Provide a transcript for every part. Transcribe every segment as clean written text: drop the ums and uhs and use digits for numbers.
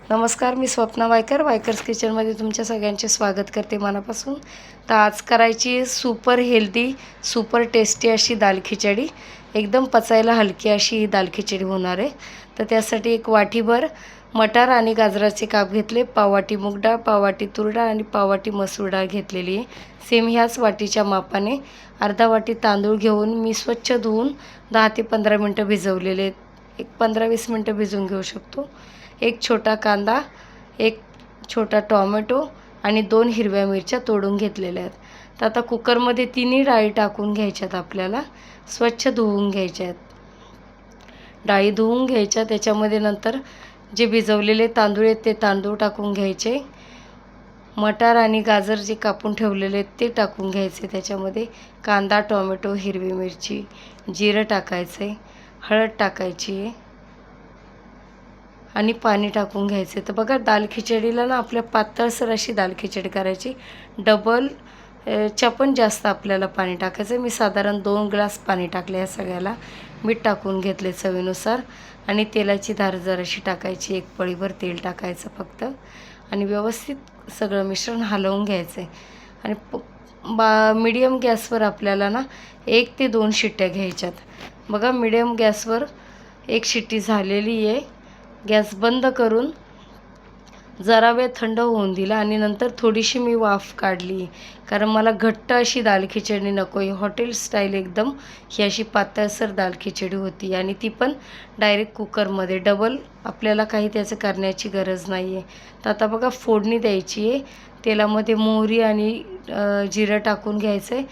नमस्कार, मी स्वप्ना वायकर्स किचनमध्ये तुमच्या सगळ्यांचे स्वागत करते मनापासून। तर आज करायची सुपर हेल्दी, सुपर टेस्टी अशी दाल खिचडी। एकदम पचायला हलकी अशी दाल खिचडी होणार आहे। तर त्यासाठी एक वाटीभर मटार आणि गाजराचे काप घेतले, पाव वाटी मूग डाळ, पाव वाटी तूर डाळ आणि पाव वाटी मसूर डाळ घेतलेली आहे। सेम ह्याच वाटीच्या मापाने अर्धा वाटी तांदूळ घेऊन मी स्वच्छ धुवून 10 ते 15 मिनिटं भिजवलेले आहेत। एक 15-20 मिनिटं भिजवून घेऊ शकतो। एक छोटा कांदा, एक छोटा टोमॅटो आणि 2 हिरव्या मिरच्या तोडून घेतलेल्या आहेत। तर आता कुकरमध्ये तिन्ही डाळी टाकून घ्यायच्यात, आपल्याला स्वच्छ धुवून घ्यायच्या आहेत। डाळी धुवून घ्यायच्या, त्याच्यामध्ये नंतर जे भिजवलेले तांदूळ आहेत ते तांदूळ टाकून घ्यायचे। मटार आणि गाजर जे कापून ठेवलेले आहेत ते टाकून घ्यायचे। त्याच्यामध्ये कांदा, टोमॅटो, हिरवी मिरची, जिरं टाकायचे, हळद टाकायची आहे आणि पाणी टाकून घ्यायचे। तर बघा, दाल खिचडीला ना आपल्या पातळसर अशी दाल खिचडी करायची। डबल च्या पण जास्त आपल्याला पाणी टाकायचं। मी साधारण 2 ग्लास पाणी टाकले या सगळ्याला। मीठ टाकून घेतले चवीनुसार आणि तेलाची धार जराशी टाकायची, एक पळीभर तेल टाकायचं फक्त आणि व्यवस्थित सगळं मिश्रण हलवून घ्यायचं आहे। आणि मीडियम गॅसवर आपल्याला ना 1 ते 2 शिट्ट्या घ्यायच्यात। बघा, मीडियम गॅसवर 1 शिट्टी झालेली आहे। गॅस बंद करून जरा वेळ थंड होऊन दिला आणि नंतर थोडीशी मी वाफ काढली, कारण मला घट्ट अशी दाल खिचडी नको आहे। हॉटेल स्टाईल एकदम ही अशी पातळसर दाल खिचडी होती आणि ती पण डायरेक्ट कुकरमध्ये। डबल आपल्याला काही त्याचं करण्याची गरज नाही आहे। तर आता बघा, फोडणी द्यायची आहे। तेलामध्ये मोहरी आणि जिरं टाकून घ्यायचं आहे।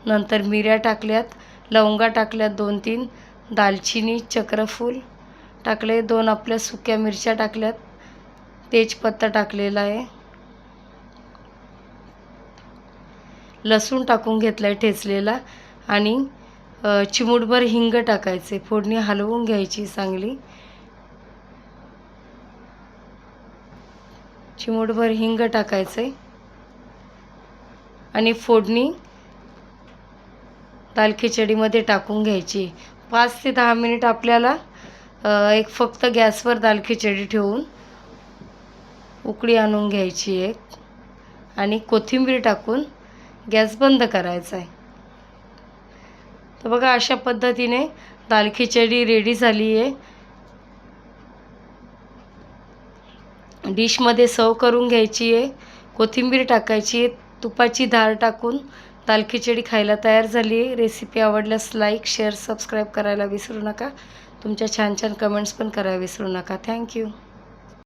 नंतर मिऱ्या टाकल्यात, लवंगा टाकल्यात 2-3, दालचिनी, चक्रफूल टाकले, 2 आपल्या सुक्या मिरच्या टाकल्यात, तेजपत्ता टाकलेला आहे, लसूण टाकून घेतला आहे ठेचलेला आणि चिमूटभर हिंग टाकायचे। फोडणी हलवून घ्यायची चांगली। चिमूटभर हिंग टाकायचे आणि फोडणी दाल खिचडीमध्ये टाकून घ्यायची। 5 ते 10 मिनिट आपल्याला एक फक्त गॅसवर दाल खिचडी ठेवून उकळी आणून घ्यायची एक आणि कोथिंबीर टाकून गॅस बंद करायचा आहे। तर बघा, अशा पद्धतीने दाल खिचडी रेडी झाली आहे। डिशमध्ये सर्व करून घ्यायची आहे, कोथिंबीर टाकायची आहे, तुपाची धार टाकून दाल खिचडी खायला तयार झाली आहे। रेसिपी आवडल्यास लाईक, शेअर, सबस्क्राईब करायला विसरू नका। तुमच्या छान छान कमेंट्स पण करायला विसरू नका। थँक्यू।